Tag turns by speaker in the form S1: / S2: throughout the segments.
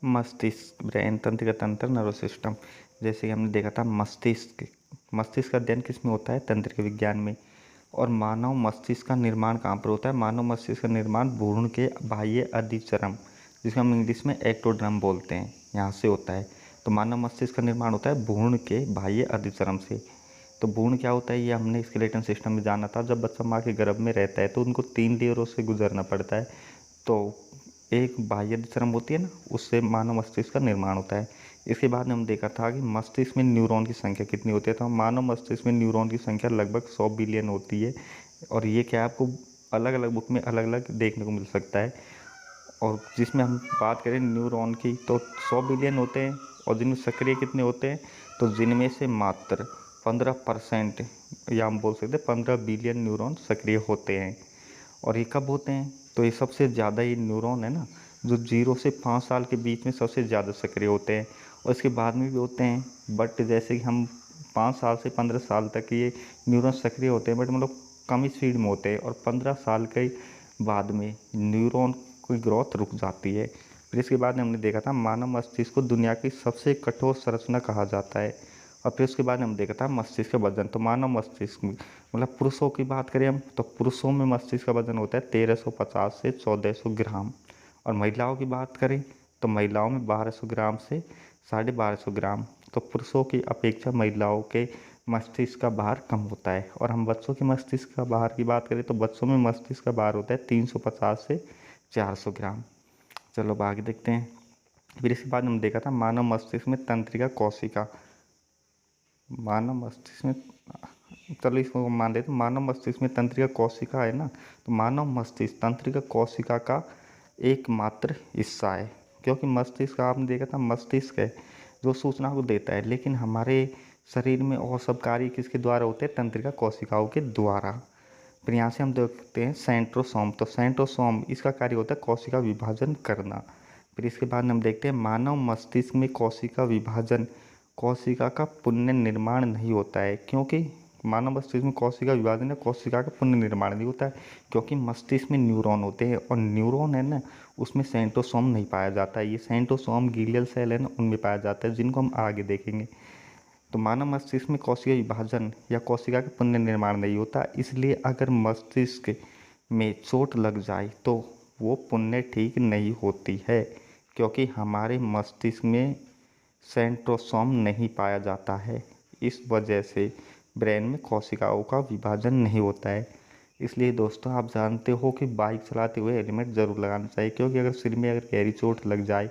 S1: मस्तिष्क, ब्रेन, तंत्रिका तंत्र, नर्वस सिस्टम। जैसे कि हमने देखा था मस्तिष्क। मस्तिष्क का अध्ययन किस में होता है? तंत्रिका विज्ञान में। और मानव मस्तिष्क का निर्माण कहाँ पर होता है? मानव मस्तिष्क का निर्माण भ्रूण के बाह्य अधिचरम, जिसे हम इंग्लिश में एक्टोड्रम बोलते हैं, यहाँ से होता है। तो मानव मस्तिष्क का निर्माण होता है भ्रूण के बाह्य अधिचरम से। तो भ्रूण क्या होता है, ये हमने स्केलेटन सिस्टम में जाना था। जब बच्चा माँ के गर्भ में रहता है तो उनको 3 लेयरों से गुजरना पड़ता है। तो एक बाह्य अधिचरम होती है ना, उससे मानव मस्तिष्क का निर्माण होता है। इसके बाद हम देखा था कि मस्तिष्क में न्यूरॉन की संख्या कितनी होती है। तो मानव मस्तिष्क में न्यूरॉन की संख्या लगभग 100 बिलियन होती है। और ये क्या है, आपको अलग अलग बुक में अलग अलग देखने को मिल सकता है। और जिसमें हम बात करें न्यूरॉन की तो 100 बिलियन होते हैं। और जिनमें सक्रिय कितने होते हैं, तो जिनमें से मात्र 15%, या हम बोल सकते हैं 15 बिलियन न्यूरॉन सक्रिय होते हैं। और ये कब होते हैं, तो ये सबसे ज़्यादा ये न्यूरॉन है ना, जो 0 से 5 साल के बीच में सबसे ज़्यादा सक्रिय होते हैं। और इसके बाद में भी होते हैं, बट जैसे कि हम 5 साल से 15 साल तक ये न्यूरॉन सक्रिय होते हैं, बट मतलब कम स्पीड में होते हैं। और 15 साल के बाद में न्यूरॉन की ग्रोथ रुक जाती है। फिर इसके बाद हमने देखा था मानव मस्तिष्क को दुनिया की सबसे कठोर संरचना कहा जाता है। और फिर उसके बाद हम देखा था मस्तिष्क का वजन। तो मानव मस्तिष्क में मतलब पुरुषों की बात करें हम, तो पुरुषों में मस्तिष्क का वजन होता है 1350 से 1400 ग्राम। और महिलाओं की बात करें तो महिलाओं में 1200 ग्राम से 1250 ग्राम। तो पुरुषों की अपेक्षा महिलाओं के मस्तिष्क का भार कम होता है। और हम बच्चों के मस्तिष्क का भार की बात करें तो बच्चों में मस्तिष्क का भार होता है 350 से 400 ग्राम। चलो अब आगे देखते हैं। फिर इसके बाद हम देखा था मानव मस्तिष्क में तंत्रिका कोशिका। मानव मस्तिष्क में, चलो इसको मान लेते हैं, मानव मस्तिष्क में तंत्रिका कोशिका है ना। तो मानव मस्तिष्क तंत्रिका कोशिका का एकमात्र हिस्सा है। क्योंकि मस्तिष्क आपने देखा था मस्तिष्क है जो सूचना को देता है, लेकिन हमारे शरीर में और सब कार्य किसके द्वारा होते हैं? तंत्रिका कोशिकाओं के द्वारा। फिर यहाँ से हम देखते हैं सेंट्रोसोम। तो सेंट्रोसोम इसका कार्य होता है कोशिका विभाजन करना। फिर इसके बाद हम देखते हैं मानव मस्तिष्क में कोशिका विभाजन, कोशिका का पुनर्निर्माण नहीं होता है। क्योंकि मानव मस्तिष्क में कोशिका विभाजन या कोशिका का पुनर्निर्माण नहीं होता है, क्योंकि मस्तिष्क में न्यूरॉन होते हैं। और न्यूरॉन है ना, उसमें सेंट्रोसोम नहीं पाया जाता है। ये सेंट्रोसोम ग्लियल सेल है ना, उनमें पाया जाता है, जिनको हम आगे देखेंगे। तो मानव मस्तिष्क में कोशिका विभाजन या कोशिका का पुनर्निर्माण नहीं होता। इसलिए अगर मस्तिष्क में चोट लग जाए तो वो पुनः ठीक नहीं होती है, क्योंकि हमारे मस्तिष्क में सेंट्रोसोम नहीं पाया जाता है। इस वजह से ब्रेन में कोशिकाओं का विभाजन नहीं होता है। इसलिए दोस्तों आप जानते हो कि बाइक चलाते हुए हेलमेट ज़रूर लगाना चाहिए, क्योंकि अगर सिर में अगर गहरी चोट लग जाए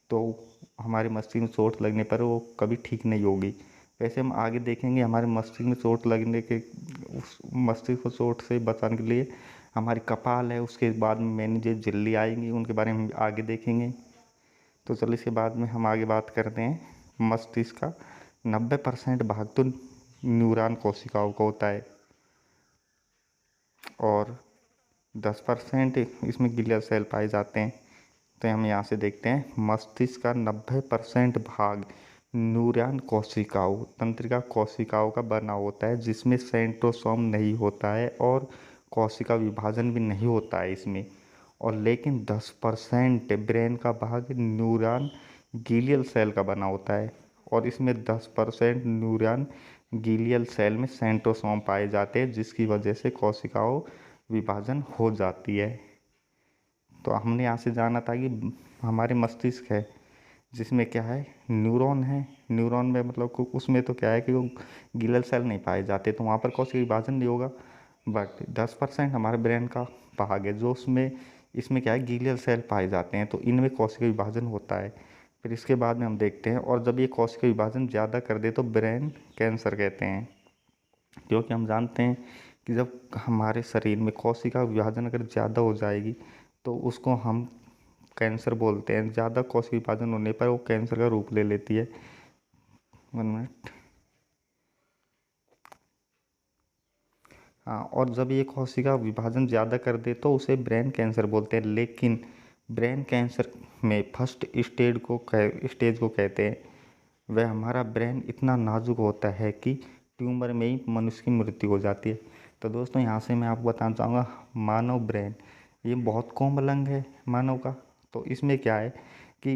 S1: तो हमारे मस्तिष्क में चोट लगने पर वो कभी ठीक नहीं होगी। वैसे हम आगे देखेंगे हमारे मस्तिष्क में चोट लगने के, उस मस्तिष्क को चोट से बचाने के लिए हमारी कपाल है, उसके बाद में मेनिंजेस झिल्ली आएंगी, उनके बारे में हम आगे देखेंगे। तो चलिए इसके बाद में हम आगे बात करते हैं। मस्तिष्क का 90% भाग तो न्यूरॉन कोशिकाओं का होता है और 10% इसमें ग्लियल सेल पाए जाते हैं। तो हम यहाँ से देखते हैं मस्तिष्क का 90% भाग न्यूरॉन कोशिकाओं, तंत्रिका कोशिकाओं का बना होता है, जिसमें सेंट्रोसोम नहीं होता है और कोशिका विभाजन भी नहीं होता है इसमें। और लेकिन 10% ब्रेन का भाग न्यूरॉन ग्लियल सेल का बना होता है, और इसमें 10% न्यूरॉन ग्लियल सेल में सेंट्रोसोम पाए जाते हैं, जिसकी वजह से कोशिकाओं विभाजन हो जाती है। तो हमने यहाँ से जाना था कि हमारे मस्तिष्क है जिसमें क्या है, न्यूरॉन है। न्यूरॉन में मतलब उसमें तो क्या है कि वो ग्लियल सेल नहीं पाए जाते, तो वहाँ पर कोशिका विभाजन नहीं होगा। बट 10% हमारे ब्रेन का भाग है जो उसमें, इसमें क्या है, ग्लियल सेल पाए जाते हैं, तो इनमें कोशिका विभाजन होता है। फिर इसके बाद में हम देखते हैं, और जब ये कोशिका विभाजन ज़्यादा कर दे तो ब्रेन कैंसर कहते हैं। क्योंकि हम जानते हैं कि जब हमारे शरीर में कोशिका विभाजन अगर ज़्यादा हो जाएगी तो उसको हम कैंसर बोलते हैं। ज़्यादा कोशिका विभाजन होने पर वो कैंसर का रूप ले लेती है। 1 मिनट। हाँ, और जब ये कोशिका विभाजन ज़्यादा कर दे तो उसे ब्रेन कैंसर बोलते हैं। लेकिन ब्रेन कैंसर में फर्स्ट स्टेज को कहते हैं। वह हमारा ब्रेन इतना नाजुक होता है कि ट्यूमर में ही मनुष्य की मृत्यु हो जाती है। तो दोस्तों यहाँ से मैं आपको बताना चाहूँगा, मानव ब्रेन ये बहुत कोमल अंग है मानव का। तो इसमें क्या है कि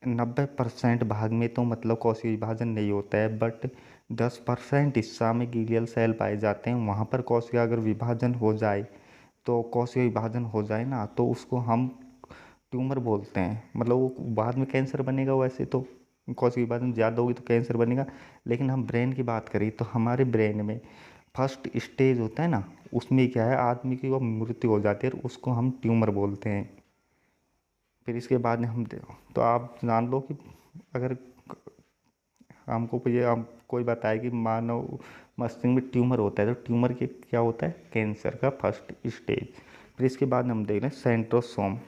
S1: 90% भाग में तो मतलब कोशिका विभाजन नहीं होता है, बट 10% हिस्सा में ग्लियल सेल पाए जाते हैं। वहाँ पर कोशिका अगर विभाजन हो जाए, तो कोशिका विभाजन हो जाए ना, तो उसको हम ट्यूमर बोलते हैं। मतलब वो बाद में कैंसर बनेगा, वैसे तो कोशिका विभाजन ज़्यादा होगी तो कैंसर बनेगा, लेकिन हम ब्रेन की बात करें तो हमारे ब्रेन में फर्स्ट स्टेज होता है ना, उसमें क्या है, आदमी की वो मृत्यु हो जाती है और उसको हम ट्यूमर बोलते हैं। फिर इसके बाद में तो आप जान लो कि अगर हमको ये हम कोई बताए कि मानव मस्तिष्क में ट्यूमर होता है, तो ट्यूमर के क्या होता है, कैंसर का फर्स्ट स्टेज। फिर इसके बाद हम देख रहे हैं सेंट्रोसोम।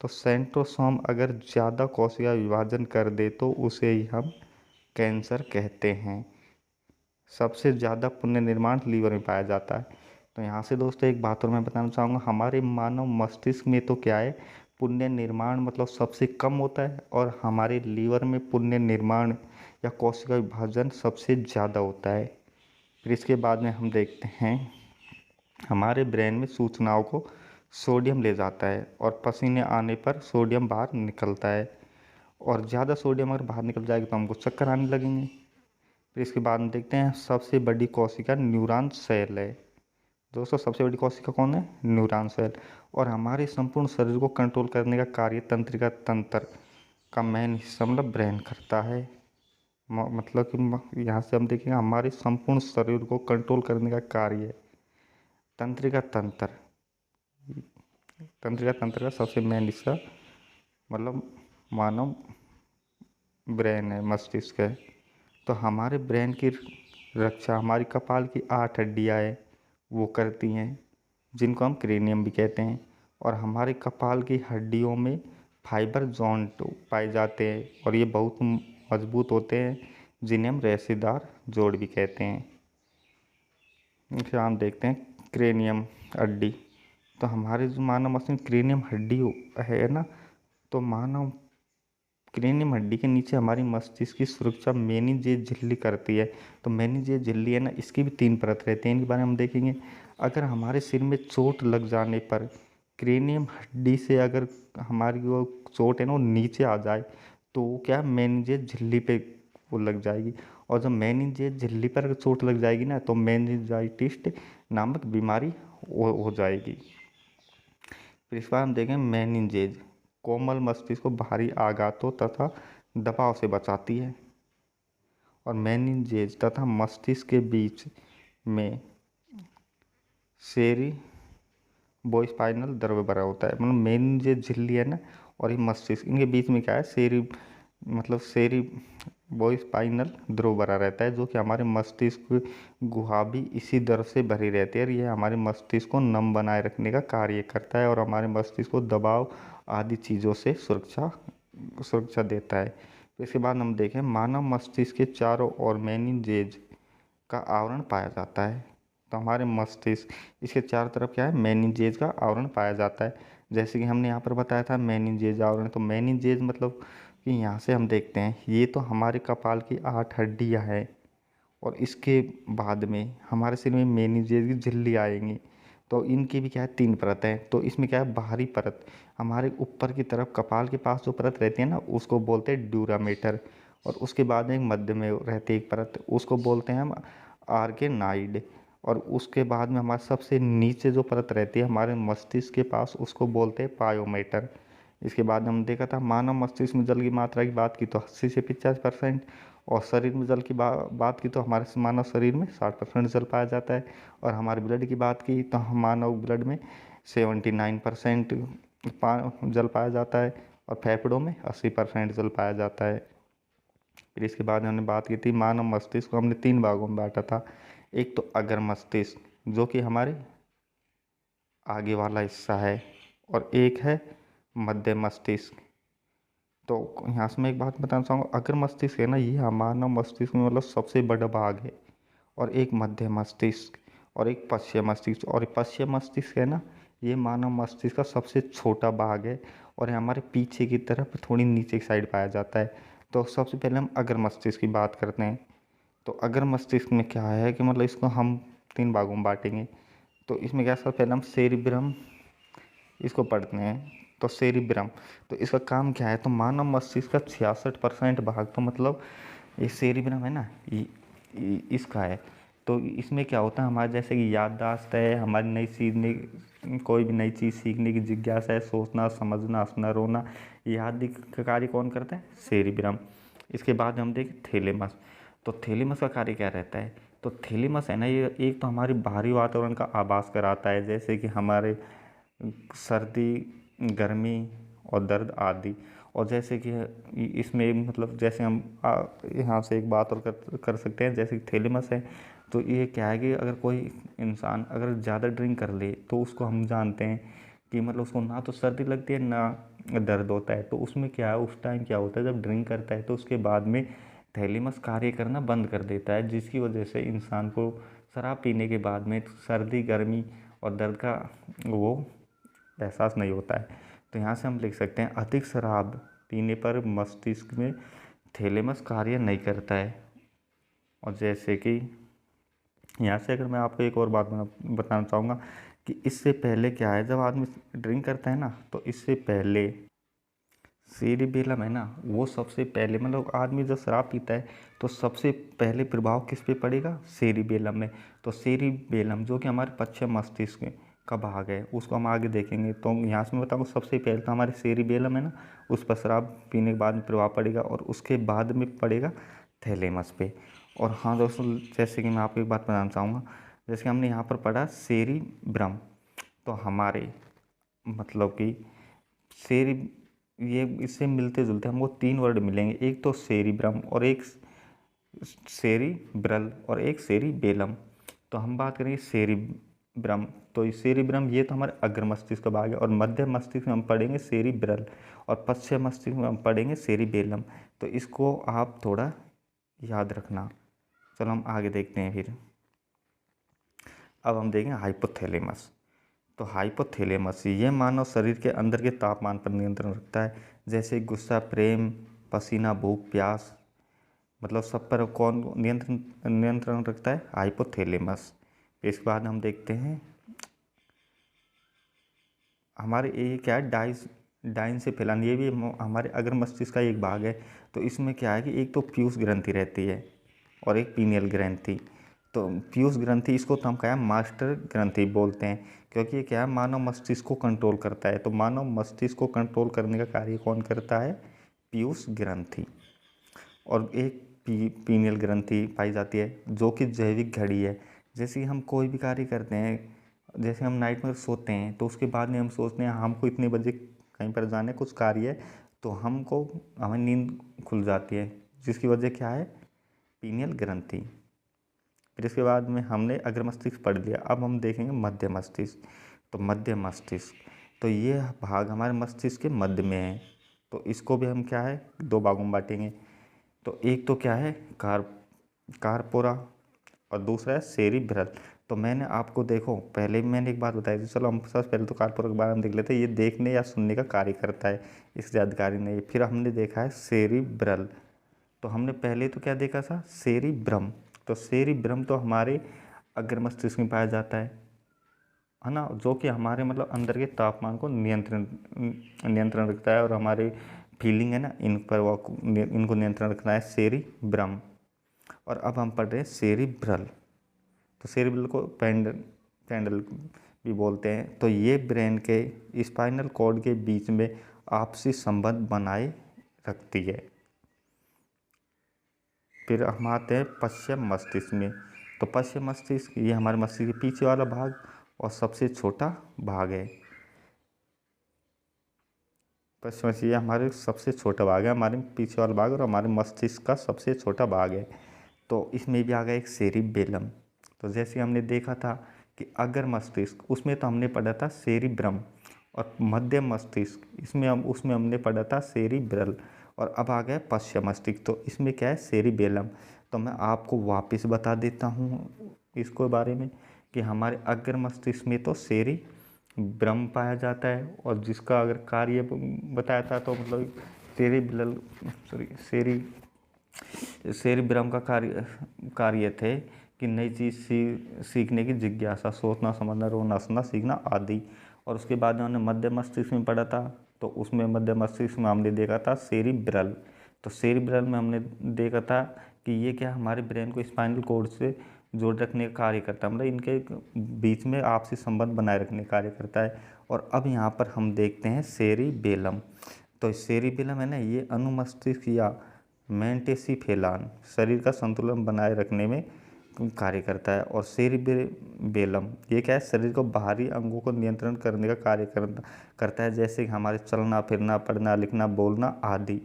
S1: तो सेंट्रोसोम अगर ज़्यादा कोशिका विभाजन कर दे तो उसे ही हम कैंसर कहते हैं। सबसे ज़्यादा पुण्य निर्माण लीवर में पाया जाता है। तो यहाँ से दोस्तों एक बात और मैं बताना चाहूँगा, हमारे मानव मस्तिष्क में तो क्या है, पुण्य निर्माण मतलब सबसे कम होता है, और हमारे लीवर में पुण्य निर्माण या कोशिका विभाजन सबसे ज़्यादा होता है। फिर इसके बाद में हम देखते हैं, हमारे ब्रेन में सूचनाओं को सोडियम ले जाता है और पसीने आने पर सोडियम बाहर निकलता है, और ज़्यादा सोडियम अगर बाहर निकल जाएगा तो हमको चक्कर आने लगेंगे। फिर इसके बाद में देखते हैं, सबसे बड़ी कोशिका न्यूरॉन सेल है। दोस्तों सबसे बड़ी कोशिका कौन है, न्यूरॉन सेल। और हमारे संपूर्ण शरीर को कंट्रोल करने का कार्य तंत्रिका तंत्र का मेन हिस्सा मतलब ब्रेन करता है। मतलब कि यहाँ से हम देखेंगे, हमारे संपूर्ण शरीर को कंट्रोल करने का कार्य तंत्रिका तंत्र, तंत्रिका तंत्र का सबसे मेन हिस्सा मतलब मानव ब्रेन है, मस्तिष्क है। तो हमारे ब्रेन की रक्षा हमारी कपाल की 8 हड्डियाँ हैं वो करती हैं, जिनको हम क्रेनियम भी कहते हैं। और हमारे कपाल की हड्डियों में फाइबर जॉइंट पाए जाते हैं, और ये बहुत मजबूत होते हैं, जिन्हें हम रेशेदार जोड़ भी कहते हैं। फिर हम देखते हैं क्रेनियम हड्डी। तो हमारे जो मानव मस्तिष्क क्रेनियम हड्डी है ना, तो मानव क्रेनियम हड्डी के नीचे हमारी मस्तिष्क की सुरक्षा मेनिंजेस झिल्ली करती है। तो मेनिंजेस झिल्ली है ना, इसकी भी 3 परत रहती हैं, इनके बारे में हम देखेंगे। अगर हमारे सिर में चोट लग जाने पर क्रेनियम हड्डी से अगर हमारी वो चोट है ना वो नीचे आ जाए, तो वो क्या मेनिंजेस झिल्ली पे वो लग जाएगी, और जब मेनिंजेस झिल्ली पर अगर चोट लग जाएगी ना, तो मेनिंजाइटिस नामक बीमारी हो जाएगी। फिर इस बार हम देखें मेनिंजेज, कोमल मस्तिष्क को बाहरी आघातों तथा दबाव से बचाती है। और मेनिंजेज तथा मस्तिष्क के बीच में सेरिब्रोस्पाइनल द्रव्य भरा होता है। मतलब मेनिंजेज झिल्ली है ना, और ये मस्तिष्क, इनके बीच में क्या है, सेरिब्रोस्पाइनल द्रव्य भरा रहता है, जो कि हमारे मस्तिष्क गुहा भी इसी द्रव से भरी रहती है, और यह हमारे मस्तिष्क को नम बनाए रखने का कार्य करता है, और हमारे मस्तिष्क को दबाव आदि चीज़ों से सुरक्षा देता है। तो इसके बाद हम देखें, मानव मस्तिष्क के चारों ओर मेनिंजेज का आवरण पाया जाता है। तो हमारे मस्तिष्क, इसके चारों तरफ क्या है, मेनिंजेज का आवरण पाया जाता है। जैसे कि हमने यहाँ पर बताया था मेनिंजेज आवरण, तो मेनिंजेज मतलब कि यहाँ से हम देखते हैं, ये तो हमारे कपाल की 8 हड्डियाँ हैं, और इसके बाद में हमारे सिर में मेनिंजेस की झिल्ली आएंगी। तो इनकी भी क्या है, 3 परत है। तो इसमें क्या है, बाहरी परत हमारे ऊपर की तरफ कपाल के पास जो परत रहती है ना, उसको बोलते हैं ड्यूरामेटर। और उसके बाद में एक मध्य में रहती है एक परत, उसको बोलते हैं हम आर्केनाइड। और उसके बाद में हमारे सबसे नीचे जो परत रहती है हमारे मस्तिष्क के पास, उसको बोलते हैं पायोमेटर। इसके बाद हम देखा था, मानव मस्तिष्क में जल की मात्रा की बात की तो 80 से 85%, और शरीर में जल की बात की तो हमारे मानव शरीर में 60% जल पाया जाता है। और हमारे ब्लड की बात की तो हम मानव ब्लड में 79% जल पाया जाता है, और फेफड़ों में 80% जल पाया जाता है। फिर इसके बाद हमने बात की थी, मानव मस्तिष्क को हमने 3 भागों में बांटा था। एक तो अग्र मस्तिष्क, जो कि हमारे आगे वाला हिस्सा है, और एक है मध्य मस्तिष्क। तो यहाँ से मैं एक बात बताना चाहूँगा, अग्र मस्तिष्क है ना, ये मानव मस्तिष्क में मतलब सबसे बड़ा भाग है। और एक मध्य मस्तिष्क, और एक पश्चिम मस्तिष्क। और पश्चिम मस्तिष्क है ना, ये मानव मस्तिष्क का सबसे छोटा भाग है, और ये हमारे पीछे की तरफ थोड़ी नीचे की साइड पाया जाता है। तो सबसे पहले हम अग्र मस्तिष्क की बात करते हैं। तो अग्र मस्तिष्क में क्या है कि मतलब इसको हम 3 भागों में बांटेंगे। तो इसमें क्या, सबसे पहले हम सेरिब्रम इसको पढ़ते हैं। तो सेरिब्रम, तो इसका काम क्या है, तो मानव मस्तिष्क का 66% भाग, तो मतलब ये सेरिब्रम है ना, इसका है। तो इसमें क्या होता है, हमारे जैसे कि याददाश्त है, हमारी नई सीखने, कोई भी नई चीज़ सीखने की जिज्ञासा है, सोचना, समझना, हंसना, रोना, ये आदि का कार्य कौन करता है, सेरिब्रम। इसके बाद हम देखें थैलेमस। तो थैलेमस का कार्य क्या रहता है, तो थैलेमस है ना, ये एक तो हमारी बाहरी वातावरण का आभास कराता है, जैसे कि हमारे सर्दी, गर्मी और दर्द आदि। और जैसे कि इसमें मतलब जैसे हम यहाँ से एक बात और कर सकते हैं, जैसे कि थैलेमस है, तो ये क्या है कि अगर कोई इंसान अगर ज़्यादा ड्रिंक कर ले तो उसको हम जानते हैं कि मतलब उसको ना तो सर्दी लगती है ना दर्द होता है। तो उसमें क्या है, उस टाइम क्या होता है, जब ड्रिंक करता है तो उसके बाद में थैलेमस कार्य करना बंद कर देता है, जिसकी वजह से इंसान को शराब पीने के बाद में सर्दी, गर्मी और दर्द का वो एहसास नहीं होता है। तो यहाँ से हम लिख सकते हैं अधिक शराब पीने पर मस्तिष्क में थैलेमस कार्य नहीं करता है। और जैसे कि यहाँ से अगर मैं आपको एक और बात बताना चाहूँगा कि इससे पहले क्या है, जब आदमी ड्रिंक करता है ना, तो इससे पहले सेरिबेलम है ना, वो सबसे पहले मतलब आदमी जब शराब पीता है तो सबसे पहले प्रभाव किस पे पड़ेगा, सेरिबेलम में। तो सेरिबेलम जो कि हमारे पश्चिम मस्तिष्क का भाग है, उसको हम आगे देखेंगे। तो यहाँ से मैं बताऊँ, सबसे पहले तो हमारे सेरिबेलम है ना, उस पर शराब पीने के बाद में प्रभाव पड़ेगा, और उसके बाद में पड़ेगा थैलेमस पे। और हाँ दोस्तों, जैसे कि मैं आपको एक बात बताना चाहूँगा, जैसे कि हमने यहाँ पर पढ़ा सेरिब्रम, तो हमारे मतलब कि सेरी, ये इससे मिलते जुलते हमको 3 वर्ड मिलेंगे, एक तो सेरिब्रम और एक सेरिब्रल और एक सेरिबेलम। तो हम बात करेंगे सेरिब्रम, तो ये सेरिब्रम ये तो हमारे अग्र मस्तिष्क का भाग है, और मध्य मस्तिष्क में हम पढ़ेंगे सेरिब्रल, और पश्चिम मस्तिष्क में हम पढ़ेंगे सेरिबेलम। तो इसको आप थोड़ा याद रखना। चलो हम आगे देखते हैं फिर। अब हम देखेंगे हाइपोथैलेमस। तो हाइपोथैलेमस ये मानव शरीर के अंदर के तापमान पर नियंत्रण रखता है, जैसे गुस्सा, प्रेम, पसीना, भूख, प्यास, मतलब सब पर कौन नियंत्रण रखता है, हाइपोथैलेमस। इसके बाद हम देखते हैं हमारे ये क्या है, डाइन से फैलाना, ये भी हमारे अग्र मस्तिष्क का एक भाग है। तो इसमें क्या है कि एक तो पीयूष ग्रंथि रहती है और एक पीनियल ग्रंथि। तो पीयूष ग्रंथि, इसको तो हम क्या है, मास्टर ग्रंथि बोलते हैं, क्योंकि ये क्या है, मानव मस्तिष्क को कंट्रोल करता है। तो मानव मस्तिष्क को कंट्रोल करने का कार्य कौन करता है, पीयूष ग्रंथि। और एक पीनियल ग्रंथि पाई जाती है जो कि जैविक घड़ी है। जैसे हम कोई भी कार्य करते हैं, जैसे हम नाइट में सोते हैं तो उसके बाद में हम सोचते हैं हमको इतने बजे कहीं पर जाना है, कुछ कार्य है, तो हमें नींद खुल जाती है, जिसकी वजह क्या है, पीनियल ग्रंथि। फिर इसके बाद में हमने अग्र मस्तिष्क पढ़ लिया, अब हम देखेंगे मध्य मस्तिष्क। तो मध्य मस्तिष्क, तो ये भाग हमारे मस्तिष्क के मध्य में है। तो इसको भी हम क्या है, 2 भागों में बांटेंगे। तो एक तो क्या है, कारपोरा, और दूसरा है सेरिब्रल। तो मैंने आपको देखो पहले भी मैंने एक बात बताई थी, चलो हम सबसे पहले तो कारपोरा के बारे में देख लेते हैं। ये देखने या सुनने का कार्य करता है, इससे जानकारी नहीं है। फिर हमने देखा है सेरिब्रल, तो हमने पहले तो क्या देखा था, सेरिब्रम। तो सेरिब्रम तो हमारे अग्र मस्तिष्क में पाया जाता है ना, जो कि हमारे मतलब अंदर के तापमान को नियंत्रण रखता है, और हमारे फीलिंग है ना, इन पर वो इनको नियंत्रण रखना है, सेरिब्रम। और अब हम पढ़ रहे हैं सेरिब्रल। तो सेरिब्रल को पेंडल भी बोलते हैं। तो ये ब्रेन के स्पाइनल कॉर्ड के बीच में आपसी संबंध बनाए रखती है। फिर हम आते हैं पश्चिम मस्तिष्क में। तो पश्चिम मस्तिष्क ये हमारे मस्तिष्क के पीछे वाला भाग और सबसे छोटा भाग है। पश्चिम मस्तिष्क ये हमारे सबसे छोटा भाग है, हमारे पीछे वाला भाग, और हमारे मस्तिष्क का सबसे छोटा भाग है। तो इसमें भी आ गया एक सेरिबेलम। तो जैसे हमने देखा था कि अगर मस्तिष्क, उसमें तो हमने पढ़ा था सेरिब्रम, और मध्य मस्तिष्क उसमें हमने पढ़ा था सेरिब्रल, और अब आ गया पश्चिम मस्तिष्क। तो इसमें क्या है, सेरिबेलम। तो मैं आपको वापस बता देता हूँ इसको बारे में कि हमारे अग्र मस्तिष्क में तो सेरिब्रम पाया जाता है, और जिसका अगर कार्य बताया था तो मतलब सेरिब्रल, सॉरी सेरिब्रम का कार्य थे कि नई चीज़ सीखने की जिज्ञासा, सोचना, समझना, रोना, हंसना, सीखना आदि। और उसके बाद उन्होंने मध्य मस्तिष्क में पढ़ा था तो उसमें मध्य मस्तिष्क में हमने देखा था सेरिब्रल। तो सेरिब्रल में हमने देखा था कि ये क्या हमारे ब्रेन को स्पाइनल कॉर्ड से जोड़ रखने का कार्य करता है, मतलब इनके बीच में आपसी संबंध बनाए रखने का कार्य करता है। और अब यहाँ पर हम देखते हैं सेरिबेलम। तो सेरिबेलम है ना, ये अनुमस्तिष्क या मेंटेसिफेलान शरीर का संतुलन बनाए रखने में कार्य करता है। और सेरिबेलम ये क्या है, शरीर को बाहरी अंगों को नियंत्रण करने का कार्य करता है, जैसे कि हमारे चलना फिरना, पढ़ना लिखना, बोलना आदि।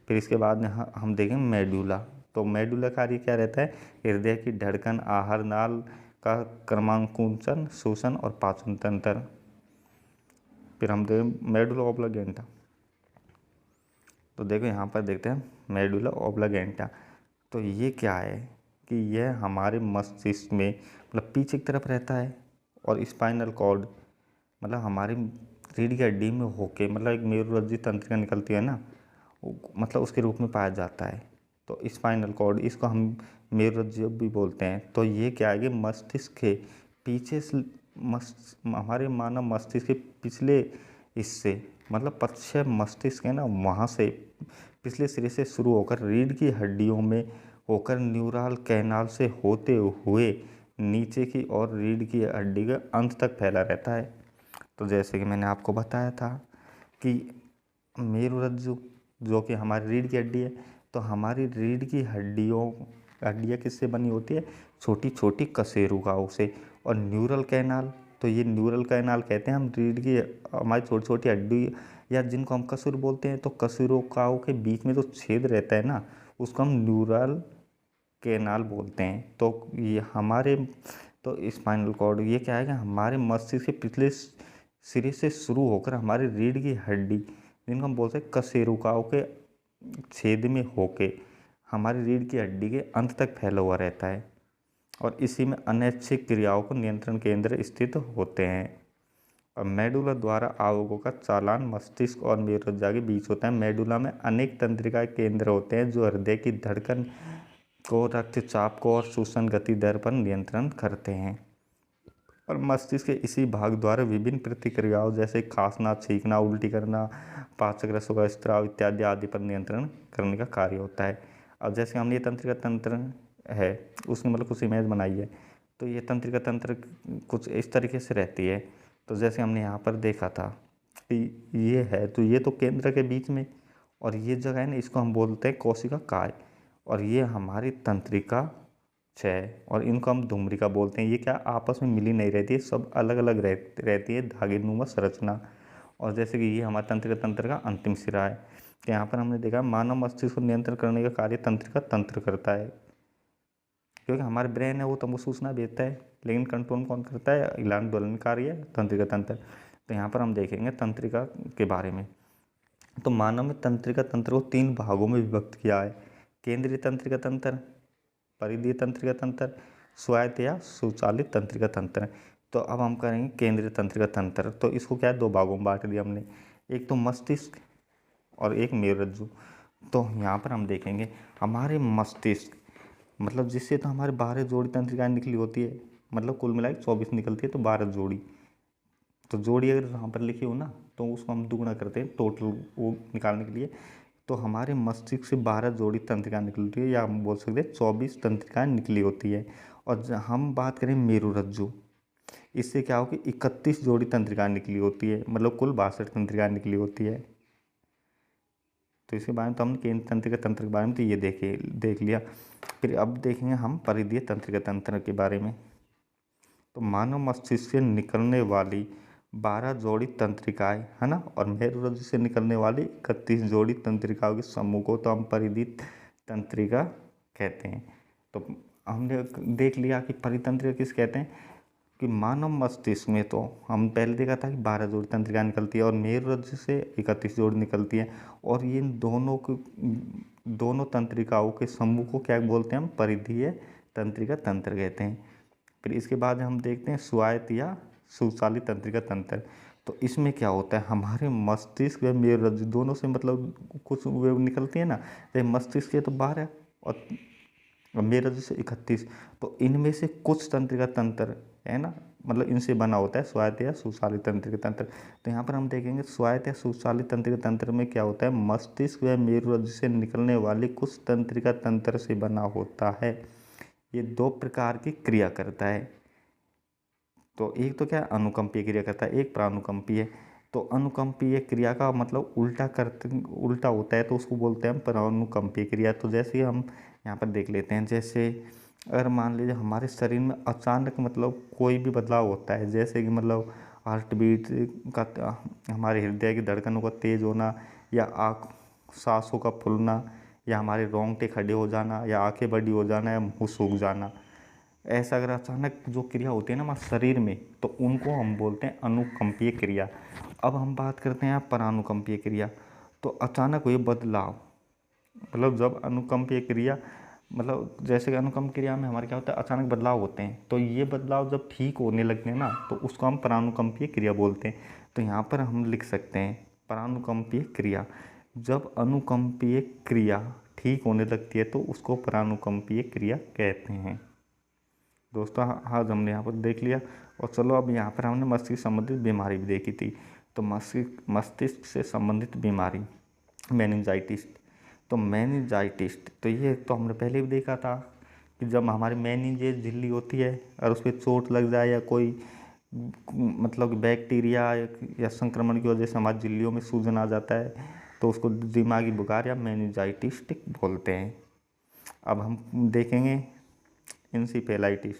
S1: फिर इसके बाद में हम देखें मेडुला। तो मेडुला कार्य क्या रहता है, हृदय की धड़कन, आहार नाल का क्रमांकन, शोषण और पाचन तंत्र। फिर हम देखें मेडुला ऑब्लिगेंटा। तो देखो यहाँ पर देखते हैं मेडुला ऑब्लिगेंटा। तो ये क्या है कि यह हमारे मस्तिष्क में मतलब पीछे की तरफ रहता है, और स्पाइनल कॉर्ड मतलब हमारी रीढ़ की हड्डी में होके मतलब एक मेरुरज्जु तंत्रिका निकलती है ना, मतलब उसके रूप में पाया जाता है। तो स्पाइनल कॉर्ड, इसको हम मेरुरज्जु भी बोलते हैं। तो ये क्या है कि मस्तिष्क के पीछे से हमारे मानव मस्तिष्क के पिछले हिस्से मतलब पश्च मस्तिष्क है ना, वहाँ से पिछले सिरे से शुरू होकर रीढ़ की हड्डियों में होकर न्यूरल कैनाल से होते हुए नीचे की ओर रीढ़ की हड्डी के अंत तक फैला रहता है। तो जैसे कि मैंने आपको बताया था कि मेरुरज्जु जो कि हमारी रीढ़ की हड्डी है, तो हमारी रीढ़ की हड्डियाँ किससे बनी होती है, छोटी छोटी कशेरुकाओं से। और न्यूरल कैनाल, तो ये न्यूरल कैनाल कहते हैं हम रीढ़ की हमारी छोटी छोटी हड्डी या जिनको हम कसूर बोलते हैं, तो कशेरुकाओं के बीच में जो छेद रहता है ना, उसको हम न्यूरल कैनाल बोलते हैं। तो ये हमारे तो स्पाइनल कॉर्ड ये क्या है कि हमारे मस्तिष्क के पिछले सिरे से शुरू होकर हमारी रीढ़ की हड्डी जिनको हम बोलते हैं कशेरुकाओं के छेद में होके हमारी रीढ़ की हड्डी के अंत तक फैला हुआ रहता है, और इसी में अनैच्छिक क्रियाओं को नियंत्रण केंद्र स्थित होते हैं। और मेडुला द्वारा आवों का चालान मस्तिष्क और मेरुरज्जु के बीच होता है। मेडुला में अनेक तंत्रिका केंद्र होते हैं जो हृदय की धड़कन को, रक्तचाप को और श्वसन गति दर पर नियंत्रण करते हैं। और मस्तिष्क के इसी भाग द्वारा विभिन्न प्रतिक्रियाओं जैसे खांसना, छींकना, उल्टी करना, पाचक रसों का स्त्राव इत्यादि आदि पर नियंत्रण करने का कार्य होता है। अब जैसे हमने ये तंत्रिका तंत्र है उसमें मतलब कुछ इमेज बनाई है, तो ये तंत्रिका तंत्र कुछ इस तरीके से रहती है। तो जैसे हमने यहाँ पर देखा था कि ये है, तो ये तो केंद्र के बीच में, और ये जगह है ना, इसको हम बोलते हैं कोशिका काय, और ये हमारी तंत्रिका छः, और इनको हम धुम्रिका बोलते हैं। ये क्या आपस में मिली नहीं रहती है, सब अलग अलग रहती है धागेनुमा संरचना। और जैसे कि ये हमारे तंत्रिका तंत्र का अंतिम सिरा है। तो यहाँ पर हमने देखा मानव मस्तिष्क को नियंत्रण करने का कार्य तंत्रिका तंत्र करता है, क्योंकि हमारे ब्रेन है वो तो सूचना भेजता है, लेकिन कंट्रोल कौन करता है, हिलान डोलन कार्य है तंत्रिका तंत्र। तो यहाँ पर हम देखेंगे तंत्रिका के बारे में। तो मानव में तंत्रिका तंत्र को 3 भागों में विभक्त किया है, केंद्रीय तंत्रिका तंत्र, परिधीय तंत्रिका तंत्र, स्वायत्त या स्वचालित तंत्रिका तंत्र। तो अब हम करेंगे केंद्रीय तंत्रिका तंत्र। तो इसको क्या है, 2 भागों में बांट दिया हमने, एक तो मस्तिष्क और एक मेरुरज्जु। तो यहाँ पर हम देखेंगे हमारे मस्तिष्क मतलब जिससे तो हमारे 12 जोड़ी तंत्रिकाएं निकली होती है, मतलब कुल मिला के 24 निकलती है, तो 12 जोड़ी। तो जोड़ी अगर यहाँ पर लिखी हो ना, तो उसको हम दुगुना करते हैं टोटल वो निकालने के लिए। तो हमारे मस्तिष्क से 12 जोड़ी तंत्रिकाएं निकलती है, या हम बोल सकते हैं 24 तंत्रिकाएं निकली होती है। और हम बात करें मेरुरज्जु, इससे क्या हो कि 31 जोड़ी तंत्रिकाएं निकली होती है, मतलब कुल 62 तंत्रिकाएं निकली होती है। तो इसके बारे में तो हमने केंद्र तंत्रिका तंत्र के बारे में तो ये देख लिया। फिर अब देखेंगे हम परिधीय तंत्रिका तंत्र के बारे में। तो मानव मस्तिष्क से निकलने वाली 12 जोड़ी तंत्रिकाएं है ना, और मेरुरज्जु से निकलने वाली 31 जोड़ी तंत्रिकाओं के समूह को तो हम परिधीय तंत्रिका कहते हैं। तो हमने देख लिया कि परितंत्रिका किस कहते हैं, कि मानव मस्तिष्क में तो हम पहले देखा था कि 12 जोड़ी तंत्रिका निकलती है, और मेरुरज्जु से 31 जोड़ी निकलती है, और ये दोनों तंत्रिकाओं के समूह को क्या बोलते हैं हम, परिधीय तंत्रिका तंत्र कहते हैं। फिर इसके बाद हम देखते हैं स्वायत्त या स्वचालित तंत्रिका तंत्र। तो इसमें क्या होता है, हमारे मस्तिष्क व मेरुरज्जु दोनों से मतलब कुछ वेव निकलती है ना, जैसे मस्तिष्क के तो 12 और मेरुरज्जु से 31, तो इनमें से कुछ तंत्रिका तंत्र है ना मतलब इनसे बना होता है स्वायत्त या सुचालित तंत्रिका तंत्र। तो यहाँ पर हम देखेंगे स्वायत्त या सुचालित तंत्रिका तंत्र में क्या होता है, मस्तिष्क व मेरुरज्जु से निकलने वाली कुछ तंत्रिका तंत्र से बना होता है। ये दो प्रकार की क्रिया करता है। तो एक तो क्या अनुकंपीय क्रिया करता है, एक परानुकंपीय। तो अनुकंपीय क्रिया का मतलब उल्टा होता है, तो उसको बोलते हैं हम परानुकंपीय क्रिया। तो जैसे हम यहाँ पर देख लेते हैं, जैसे अगर मान लीजिए हमारे शरीर में अचानक मतलब कोई भी बदलाव होता है, जैसे कि मतलब हार्ट बीट का, हमारे हृदय की धड़कनों का तेज होना, या सांसों का फूलना, या हमारे रोंगटे खड़े हो जाना, या आंखें बड़ी हो जाना, या मुंह सूख जाना, ऐसा अगर अचानक जो क्रिया होती है ना हमारे शरीर में, तो उनको हम बोलते हैं अनुकंपीय क्रिया। अब हम बात करते हैं परानुकंपीय क्रिया। तो अचानक हुए बदलाव, मतलब जब अनुकंपीय क्रिया, मतलब जैसे कि अनुकंप क्रिया में हमारे क्या होता है, अचानक बदलाव होते हैं, तो ये बदलाव जब ठीक होने लगते हैं ना, तो उसको हम परानुकंपीय क्रिया बोलते हैं। तो यहाँ पर हम लिख सकते हैं परानुकंपीय क्रिया, जब अनुकंपीय क्रिया ठीक होने लगती है तो उसको परानुकंपीय क्रिया कहते हैं। दोस्तों आज हमने यहाँ पर देख लिया। और चलो अब यहाँ पर हमने मस्तिष्क संबंधित बीमारी भी देखी थी। तो मस्तिष्क से संबंधित बीमारी मेनिंजाइटिस। तो मेनिंजाइटिस तो ये तो हमने पहले भी देखा था कि जब हमारी मेनिंजेस झिल्ली होती है और उस पर चोट लग जाए, या कोई मतलब बैक्टीरिया या संक्रमण की वजह से हमारी झिल्लियों में सूजन आ जाता है, तो उसको दिमागी बुखार या मेनिंजाइटिस बोलते हैं। अब हम देखेंगे इंसेफेलाइटिस।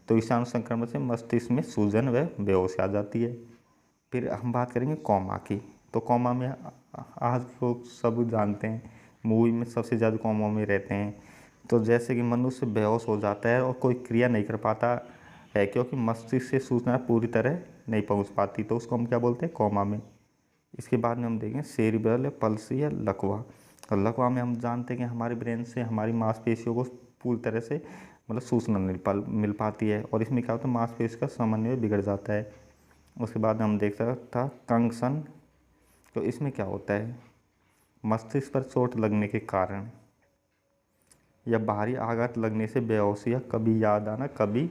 S1: तो विषाणु संक्रमण से मस्तिष्क में सूजन व बेहोशी आ जाती है। फिर हम बात करेंगे कोमा की। तो कोमा में आज को सब जानते हैं, मूवी में सबसे ज़्यादा कोमा में रहते हैं। तो जैसे कि मनुष्य बेहोश हो जाता है और कोई क्रिया नहीं कर पाता है, क्योंकि मस्तिष्क से सूचना पूरी तरह नहीं पहुंच पाती, तो उसको हम क्या बोलते हैं, कोमा में। इसके बाद में हम देखेंगे सेरिब्रल पल्सी या लकवा। और लकवा में हम जानते हैं कि हमारे ब्रेन से हमारी मांसपेशियों को पूरी तरह से मतलब सूचना मिल पाती है, और इसमें क्या होता है, मांसपेशी का समन्वय बिगड़ जाता है। उसके बाद हम देख सकते था कंकशन। तो इसमें क्या होता है, मस्तिष्क पर चोट लगने के कारण या बाहरी आघात लगने से बेहोशी या कभी याद आना कभी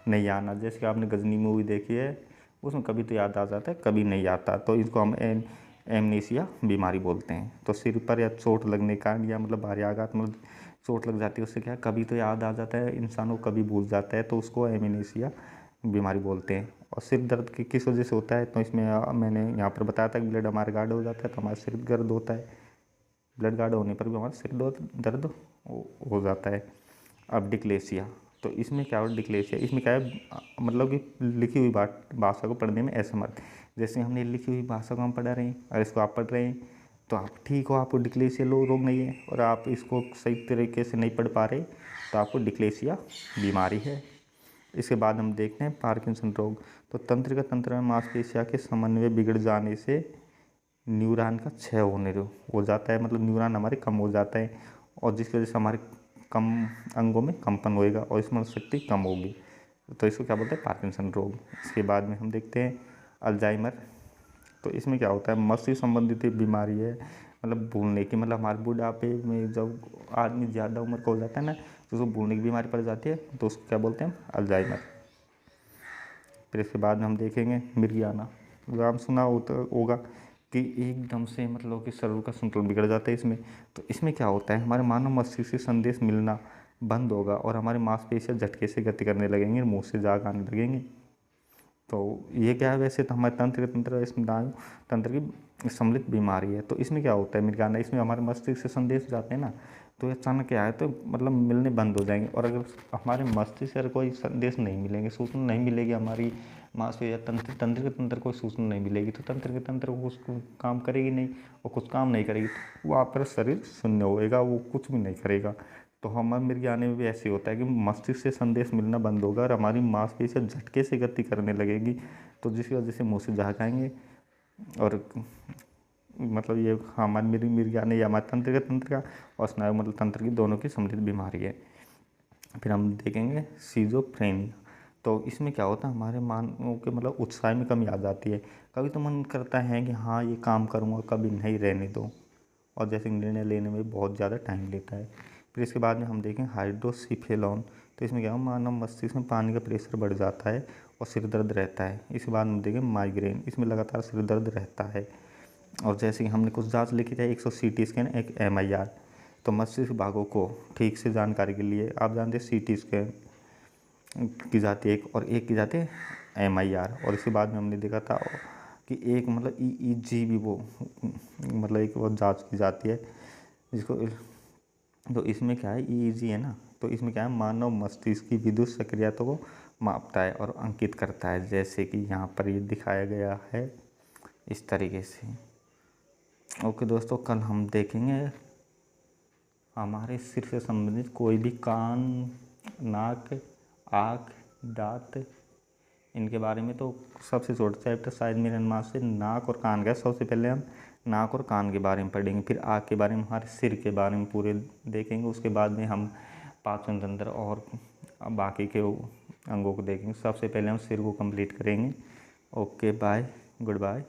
S1: नहीं आना। जैसे कि आपने गजनी मूवी देखी है, उसमें कभी तो याद आ जाता है, कभी नहीं आता, तो इसको हम एमनीसिया बीमारी बोलते हैं। तो सिर पर या चोट लगने का, या मतलब बाहरी आघात मतलब चोट लग जाती है, उससे क्या है, कभी तो याद आ जाता है इंसान को, कभी भूल जाता है, तो उसको एमनीसिया बीमारी बोलते हैं। और सिर दर्द किस वजह से होता है, तो इसमें मैंने यहाँ पर बताया था कि ब्लड हमारे गार्ड हो जाता है तो हमारा सिर दर्द होता है। ब्लड गार्ड होने पर भी हमारा सिर दर्द हो जाता है। अब डिक्लेसिया। तो इसमें क्या हो, डिक्लेसिया इसमें क्या है, मतलब कि लिखी हुई भाषा को पढ़ने में असमर्थ। जैसे हमने लिखी हुई भाषा को हम पढ़ रहे हैं और इसको आप पढ़ रहे हैं, तो आप ठीक हो, आपको डिक्लेसिया रोग नहीं है, और आप इसको सही तरीके से नहीं पढ़ पा रहे, तो आपको डिक्लेसिया बीमारी है। इसके बाद हम देखते हैं पार्किंसन रोग। तो तंत्रिका तंत्र में मांसपेशियों के समन्वय बिगड़ जाने से न्यूरॉन का क्षय हो जाता है, मतलब न्यूरॉन हमारे कम हो जाता है, और जिसकी वजह से हमारे कम अंगों में कंपन होएगा और स्मरण शक्ति कम होगी, तो इसको क्या बोलते हैं, पार्किंसन रोग। इसके बाद में हम देखते हैं अल्जाइमर। तो इसमें क्या होता है, मस्तिष्क संबंधित बीमारी है, मतलब भूलने की, मतलब हमारे बुढ़ापे में जब आदमी ज़्यादा उम्र का हो जाता है ना, तो उसको भूलने की बीमारी पड़ जाती है, तो उसको क्या बोलते हैं, अल्जाइमर। फिर इसके बाद में हम देखेंगे मिर्गियाना। नाम सुना होगा कि एकदम से मतलब कि शरीर का संतुलन बिगड़ जाता है इसमें। तो इसमें क्या होता है, हमारे मानव मस्तिष्क से संदेश मिलना बंद होगा और हमारी मांसपेशियां झटके से गति करने लगेंगी, मुंह से झाग आने लगेंगे। तो ये क्या है, वैसे तो हमारे तंत्र स्नायु तंत्र की सम्मिलित बीमारी है। तो इसमें क्या होता है मिर्गाना, इसमें हमारे मस्तिष्क से संदेश जाते हैं ना, तो अचानक क्या है, तो मतलब मिलने बंद हो जाएंगे। और अगर हमारे मस्तिष्क से कोई संदेश नहीं मिलेंगे, सूचना नहीं मिलेगी, हमारी मांसपेशी या तंत्र के तंत्र कोई सूचना नहीं मिलेगी, तो तंत्र के तंत्र को कुछ काम करेगी नहीं, और कुछ काम नहीं करेगी, तो वो आपका शरीर शून्य होएगा, वो कुछ भी नहीं करेगा। तो हमारे मिर्गियाने में भी ऐसे होता है कि मस्तिष्क से संदेश मिलना बंद होगा और हमारी मांसपेशियां झटके से गति करने लगेगी, तो जिसकी वजह से मुँह से झाग आएंगे, और मतलब ये हमारी मिर्गियाने या हमारे तंत्र का और स्नायु मतलब तंत्र की दोनों की सम्मिलित बीमारी है। फिर हम देखेंगे सीजोफ्रेनिया। तो इसमें क्या होता है, हमारे मानव के मतलब उत्साह में कमी आ जाती है, कभी तो मन करता है कि हाँ ये काम करूँगा, कभी नहीं, रहने दो, और जैसे निर्णय लेने में बहुत ज़्यादा टाइम लेता है। फिर इसके बाद में हम देखें हाइड्रोसिफेलॉन। तो इसमें क्या है, मानव मस्तिष्क में पानी का प्रेशर बढ़ जाता है और सिर दर्द रहता है। इसके बाद हम देखेंगे माइग्रेन, इसमें लगातार सिर दर्द रहता है। और जैसे कि हमने कुछ जांच लिखी है, एक CT स्कैन, एक MIR। तो मस्तिष्क भागों को ठीक से जानकारी के लिए आप जानते हैं CT स्कैन की जाती है एक, और एक की जाती है MIR। और इसके बाद में हमने देखा था कि एक मतलब EEG भी वो मतलब एक वो जांच की जाती है जिसको, तो इसमें क्या है, EEG है ना, तो इसमें क्या है, मानव मस्तिष्क की विद्युत सक्रियता को मापता है और अंकित करता है, जैसे कि यहाँ पर ये दिखाया गया है इस तरीके से। ओके दोस्तों, कल हम देखेंगे हमारे सिर से संबंधित कोई भी कान, नाक, आँख, दांत, इनके बारे में। तो सबसे छोटा चैप्टर शायद मेरे अनुमान से नाक और कान का है। सबसे पहले हम नाक और कान के बारे में पढ़ेंगे, फिर आँख के बारे में, हमारे सिर के बारे में पूरे देखेंगे। उसके बाद में हम पाचन तंत्र और बाकी के अंगों को देखेंगे। सबसे पहले हम सिर को कंप्लीट करेंगे। Okay bye, good bye.